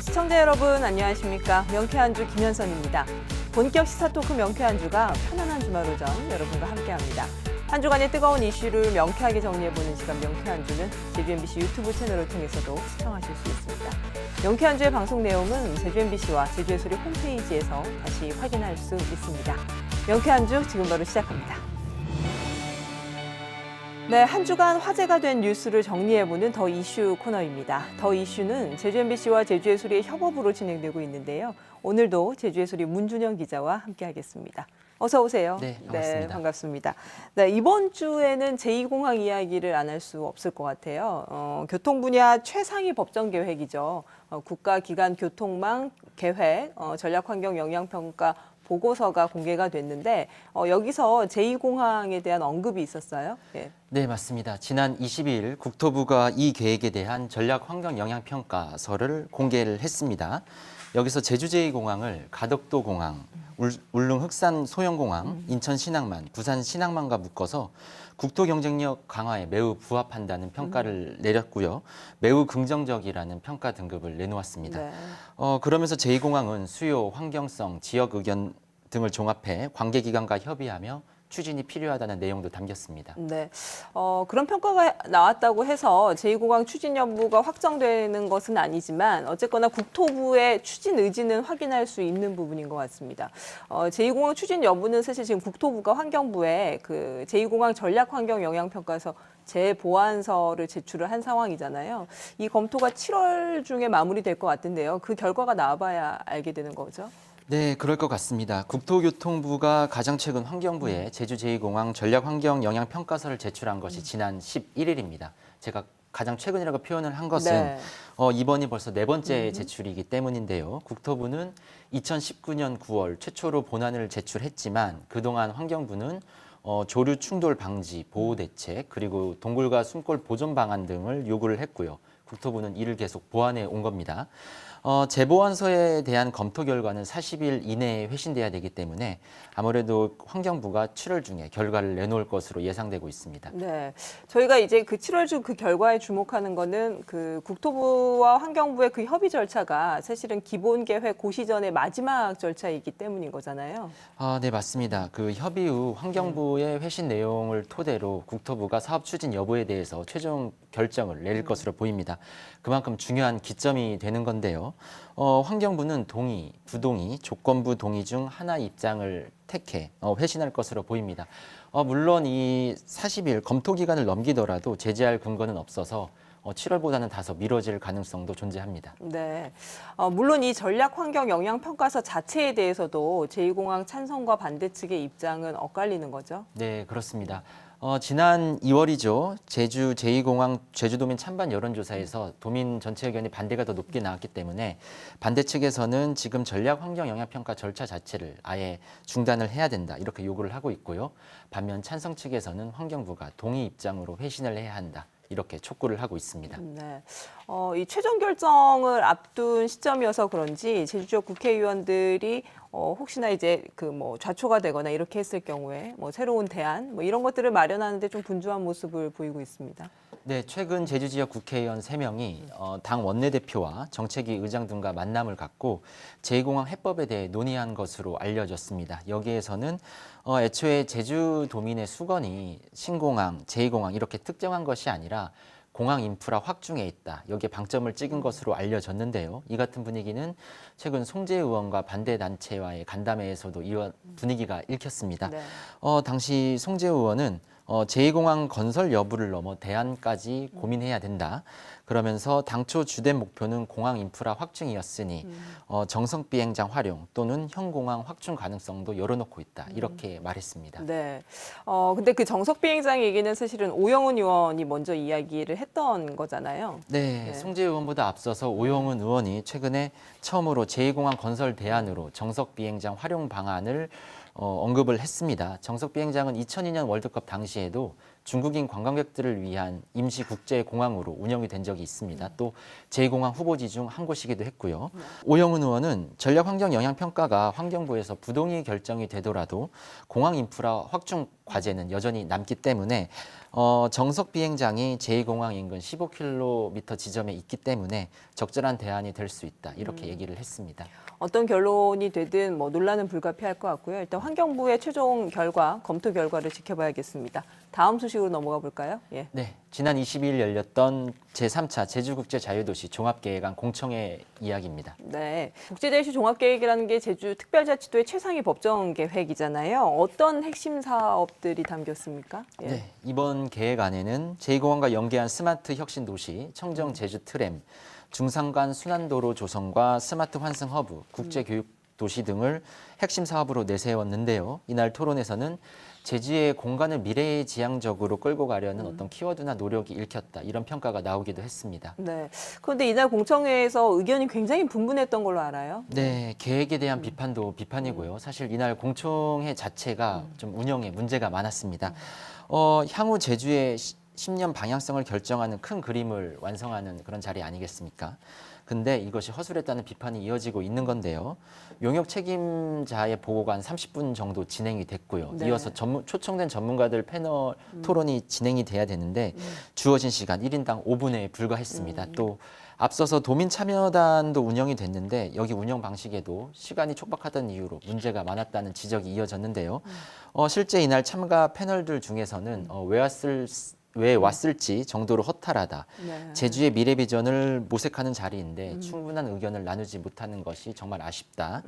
시청자 여러분 안녕하십니까? 명쾌한주 김현선입니다. 본격 시사토크 명쾌한주가 편안한 주말 오전 여러분과 함께합니다. 한 주간의 뜨거운 이슈를 명쾌하게 정리해보는 시간 명쾌한주는 제주 MBC 유튜브 채널을 통해서도 시청하실 수 있습니다. 명쾌한주의 방송 내용은 제주 MBC와 제주의 소리 홈페이지에서 다시 확인할 수 있습니다. 명쾌한주 지금 바로 시작합니다. 네, 한 주간 화제가 된 뉴스를 정리해보는 더 이슈 코너입니다. 더 이슈는 제주 MBC와 제주의 소리의 협업으로 진행되고 있는데요. 오늘도 제주의 소리 문준영 기자와 함께하겠습니다. 어서 오세요. 네, 반갑습니다. 네, 반갑습니다. 네, 이번 주에는 제2공항 이야기를 안 할 수 없을 것 같아요. 교통 분야 최상위 법정 계획이죠. 국가기관 교통망 계획, 전략환경 영향평가 보고서가 공개가 됐는데 여기서 제2공항에 대한 언급이 있었어요. 예. 네, 맞습니다. 지난 22일 국토부가 이 계획에 대한 전략환경영향평가서를 공개를 했습니다. 여기서 제주 제2공항을 가덕도 공항, 울릉 흑산 소형공항, 인천 신항만, 부산 신항만과 묶어서 국토 경쟁력 강화에 매우 부합한다는 평가를 내렸고요. 매우 긍정적이라는 평가 등급을 내놓았습니다. 네. 그러면서 제2공항은 수요, 환경성, 지역 의견 등을 종합해 관계기관과 협의하며 추진이 필요하다는 내용도 담겼습니다. 네, 그런 평가가 나왔다고 해서 제2공항 추진 여부가 확정되는 것은 아니지만 어쨌거나 국토부의 추진 의지는 확인할 수 있는 부분인 것 같습니다. 제2공항 추진 여부는 사실 지금 국토부가 환경부에 그 제2공항 전략환경영향평가에서 재보완서를 제출을 한 상황이잖아요. 이 검토가 7월 중에 마무리될 것 같은데요. 그 결과가 나와봐야 알게 되는 거죠. 네, 그럴 것 같습니다. 국토교통부가 가장 최근 환경부에 제주 제2공항 전략환경영향평가서를 제출한 것이 지난 11일입니다. 제가 가장 최근이라고 표현을 한 것은 네. 이번이 벌써 네 번째 제출이기 때문인데요. 국토부는 2019년 9월 최초로 본안을 제출했지만 그동안 환경부는 조류 충돌 방지, 보호 대책, 그리고 동굴과 숨골 보존 방안 등을 요구를 했고요. 국토부는 이를 계속 보완해 온 겁니다. 재보완서에 대한 검토 결과는 40일 이내에 회신돼야 되기 때문에 아무래도 환경부가 7월 중에 결과를 내놓을 것으로 예상되고 있습니다. 네, 저희가 이제 그 7월 중 그 결과에 주목하는 거는 그 국토부와 환경부의 그 협의 절차가 사실은 기본 계획 고시전의 마지막 절차이기 때문인 거잖아요. 네, 맞습니다. 그 협의 후 환경부의 회신 내용을 토대로 국토부가 사업 추진 여부에 대해서 최종 결정을 내릴 것으로 보입니다. 그만큼 중요한 기점이 되는 건데요. 환경부는 동의, 부동의, 조건부 동의 중 하나 입장을 택해 회신할 것으로 보입니다. 물론 이 40일 검토 기간을 넘기더라도 제재할 근거는 없어서 7월보다는 다소 미뤄질 가능성도 존재합니다. 네, 물론 이 전략환경영향평가서 자체에 대해서도 제2공항 찬성과 반대 측의 입장은 엇갈리는 거죠. 네, 그렇습니다. 지난 2월이죠. 제주 제2공항 제주도민 찬반 여론조사에서 도민 전체 의견이 반대가 더 높게 나왔기 때문에 반대 측에서는 지금 전략환경영향평가 절차 자체를 아예 중단을 해야 된다 이렇게 요구를 하고 있고요. 반면 찬성 측에서는 환경부가 동의 입장으로 회신을 해야 한다. 이렇게 촉구를 하고 있습니다. 네, 이 최종 결정을 앞둔 시점이어서 그런지 제주 지역 국회의원들이 혹시나 이제 그 뭐 좌초가 되거나 이렇게 했을 경우에 뭐 새로운 대안 뭐 이런 것들을 마련하는데 좀 분주한 모습을 보이고 있습니다. 네, 최근 제주 지역 국회의원 3명이 당 원내대표와 정책위 의장 등과 만남을 갖고 제2공항 해법에 대해 논의한 것으로 알려졌습니다. 여기에서는 애초에 제주도민의 수건이 신공항, 제2공항 이렇게 특정한 것이 아니라 공항 인프라 확충에 있다. 여기에 방점을 찍은 것으로 알려졌는데요. 이 같은 분위기는 최근 송재 의원과 반대 단체와의 간담회에서도 이런 분위기가 읽혔습니다. 네. 당시 송재 의원은 제2공항 건설 여부를 넘어 대안까지 고민해야 된다. 그러면서 당초 주된 목표는 공항 인프라 확충이었으니 정석 비행장 활용 또는 현공항 확충 가능성도 열어놓고 있다. 이렇게 말했습니다. 네. 근데 그 정석 비행장 얘기는 사실은 오영훈 의원이 먼저 이야기를 했던 거잖아요. 네, 송재 의원보다 앞서서 오영훈 의원이 최근에 처음으로 제2공항 건설 대안으로 정석 비행장 활용 방안을 언급을 했습니다. 정석 비행장은 2002년 월드컵 당시에도 중국인 관광객들을 위한 임시 국제공항으로 운영이 된 적이 있습니다. 또 제2공항 후보지 중 한 곳이기도 했고요. 오영훈 의원은 전략환경영향평가가 환경부에서 부동의 결정이 되더라도 공항 인프라 확충 과제는 여전히 남기 때문에 정석 비행장이 제2공항 인근 15km 지점에 있기 때문에 적절한 대안이 될 수 있다. 이렇게 얘기를 했습니다. 어떤 결론이 되든 뭐 논란은 불가피할 것 같고요. 일단 환경부의 최종 결과, 검토 결과를 지켜봐야겠습니다. 다음 소식으로 넘어가 볼까요? 예. 네, 지난 22일 열렸던 제3차 제주국제자유도시 종합계획안 공청회 이야기입니다. 네, 국제대시 종합계획이라는 게 제주 특별자치도의 최상위 법정 계획이잖아요. 어떤 핵심 사업들이 담겼습니까? 예. 네, 이번 계획안에는 제2공항과 연계한 스마트 혁신 도시, 청정 제주 트램, 중산간 순환도로 조성과 스마트 환승 허브, 국제교육 도시 등을 핵심 사업으로 내세웠는데요. 이날 토론에서는 제주의 공간을 미래지향적으로 끌고 가려는 어떤 키워드나 노력이 읽혔다. 이런 평가가 나오기도 했습니다. 네. 그런데 이날 공청회에서 의견이 굉장히 분분했던 걸로 알아요. 네, 계획에 대한 비판도 비판이고요. 사실 이날 공청회 자체가 좀 운영에 문제가 많았습니다. 향후 제주의 10년 방향성을 결정하는 큰 그림을 완성하는 그런 자리 아니겠습니까? 근데 이것이 허술했다는 비판이 이어지고 있는 건데요. 용역 책임자의 보고가 한 30분 정도 진행이 됐고요. 네. 이어서 초청된 전문가들 패널 토론이 진행이 돼야 되는데 주어진 시간 1인당 5분에 불과했습니다. 또 앞서서 도민 참여단도 운영이 됐는데 여기 운영 방식에도 시간이 촉박하다는 이유로 문제가 많았다는 지적이 이어졌는데요. 실제 이날 참가 패널들 중에서는 왜 왔을지 정도로 허탈하다. 네. 제주의 미래 비전을 모색하는 자리인데 충분한 의견을 나누지 못하는 것이 정말 아쉽다.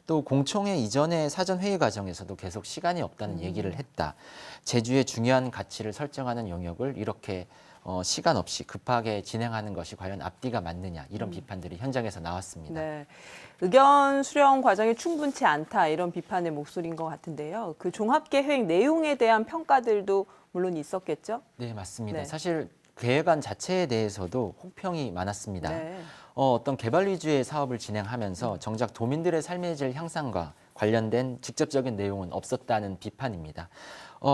또 공청회 이전의 사전 회의 과정에서도 계속 시간이 없다는 얘기를 했다. 제주의 중요한 가치를 설정하는 영역을 이렇게 시간 없이 급하게 진행하는 것이 과연 앞뒤가 맞느냐 이런 비판들이 현장에서 나왔습니다. 네. 의견 수렴 과정이 충분치 않다 이런 비판의 목소리인 것 같은데요. 그 종합계획 내용에 대한 평가들도 물론 있었겠죠? 네, 맞습니다. 네. 사실 계획안 자체에 대해서도 혹평이 많았습니다. 네. 어떤 개발 위주의 사업을 진행하면서 정작 도민들의 삶의 질 향상과 관련된 직접적인 내용은 없었다는 비판입니다.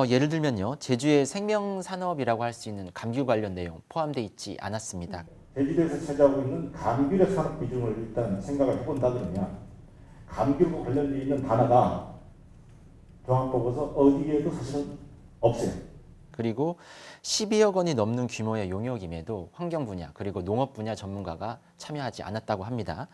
예를 들면요, 제주의 생명산업이라고 할 수 있는 감귤 관련 내용 포함되어 있지 않았습니다. 제주도에서 차지하고 있는 감귤의 산업 비중을 일단 생각을 해본다 그러면 감귤과 관련되어 있는 단어가 종합보고서 어디에도 사실은 없어요. 그리고 12억 원이 넘는 규모의 용역임에도 환경 분야 그리고 농업 분야 전문가가 참여하지 않았다고 합니다.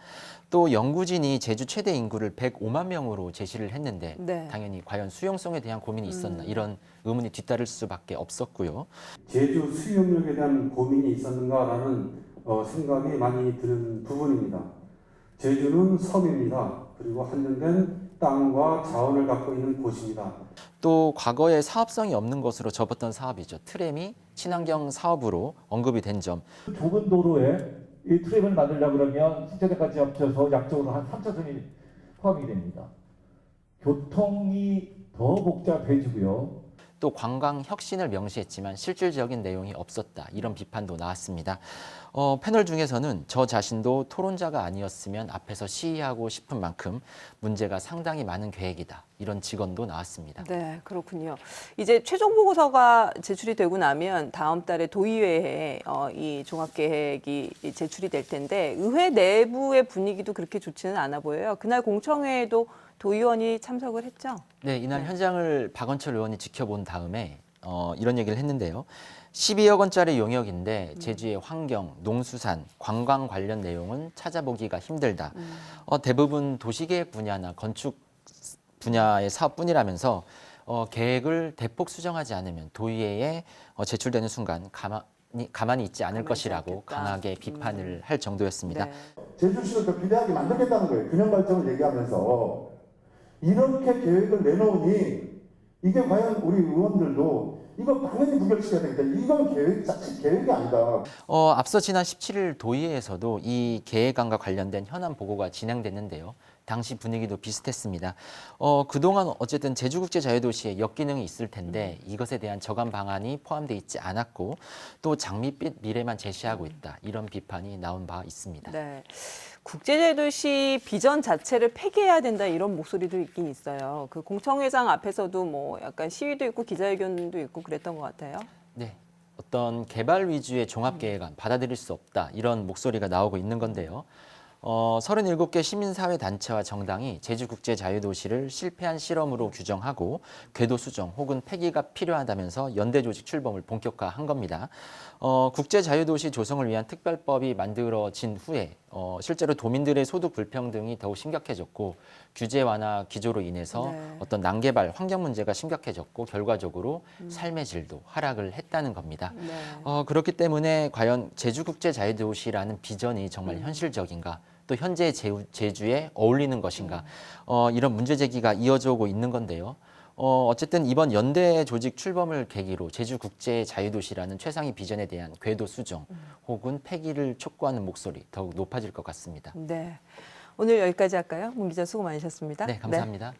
또 연구진이 제주 최대 인구를 105만 명으로 제시를 했는데 네. 당연히 과연 수용성에 대한 고민이 있었나 이런 의문이 뒤따를 수밖에 없었고요. 제주 수용력에 대한 고민이 있었는가라는 생각이 많이 드는 부분입니다. 제주는 섬입니다. 그리고 한정된 땅과 자원을 갖고 있는 곳입니다. 또 과거에 사업성이 없는 것으로 접었던 사업이죠. 트램이 친환경 사업으로 언급이 된 점. 좁은 도로에 이 트램을 만들려고 그러면 신차대까지 합쳐서 약적으로 한 3차선이 포함이 됩니다. 교통이 더 복잡해지고요. 또 관광 혁신을 명시했지만 실질적인 내용이 없었다. 이런 비판도 나왔습니다. 패널 중에서는 저 자신도 토론자가 아니었으면 앞에서 시위하고 싶은 만큼 문제가 상당히 많은 계획이다. 이런 직언도 나왔습니다. 네, 그렇군요. 이제 최종 보고서가 제출이 되고 나면 다음 달에 도의회에 이 종합계획이 제출이 될 텐데 의회 내부의 분위기도 그렇게 좋지는 않아 보여요. 그날 공청회에도 도의원이 참석을 했죠? 네, 이날 현장을 박원철 의원이 지켜본 다음에 이런 얘기를 했는데요. 12억 원짜리 용역인데 제주의 환경, 농수산, 관광 관련 내용은 찾아보기가 힘들다. 대부분 도시계획 분야나 건축 분야의 사업뿐이라면서 계획을 대폭 수정하지 않으면 도의회에 제출되는 순간 가만히 있지 않을 가만히 것이라고 있지 않겠다. 강하게 비판을 할 정도였습니다. 네. 제주시를 더 비대하게 만들겠다는 거예요. 균형 발전을 얘기하면서 이렇게 계획을 내놓으니 이게 과연 우리 의원들도 이거 당연히 부결시켜야 되겠다. 이건 계획이 아니다. 앞서 지난 17일 도의회에서도 이 계획안과 관련된 현안 보고가 진행됐는데요. 당시 분위기도 비슷했습니다. 그동안 어쨌든 제주국제자유도시에 역기능이 있을 텐데 이것에 대한 저감 방안이 포함되어 있지 않았고 또 장밋빛 미래만 제시하고 있다. 이런 비판이 나온 바 있습니다. 네. 국제제도시 비전 자체를 폐기해야 된다 이런 목소리도 있긴 있어요. 그 공청회장 앞에서도 뭐 약간 시위도 있고 기자회견도 있고 그랬던 것 같아요. 네, 어떤 개발 위주의 종합계획안 받아들일 수 없다 이런 목소리가 나오고 있는 건데요. 37개 시민사회단체와 정당이 제주국제자유도시를 실패한 실험으로 규정하고 궤도 수정 혹은 폐기가 필요하다면서 연대조직 출범을 본격화한 겁니다. 국제자유도시 조성을 위한 특별법이 만들어진 후에 실제로 도민들의 소득 불평등이 더욱 심각해졌고 규제 완화 기조로 인해서 네. 어떤 난개발 환경 문제가 심각해졌고 결과적으로 삶의 질도 하락을 했다는 겁니다. 네. 그렇기 때문에 과연 제주국제자유도시라는 비전이 정말 현실적인가 또 현재 제주에 어울리는 것인가 이런 문제 제기가 이어져 오고 있는 건데요. 어쨌든 이번 연대 조직 출범을 계기로 제주국제자유도시라는 최상위 비전에 대한 궤도 수정 혹은 폐기를 촉구하는 목소리 더욱 높아질 것 같습니다. 네. 오늘 여기까지 할까요? 문 기자 수고 많으셨습니다. 네, 감사합니다.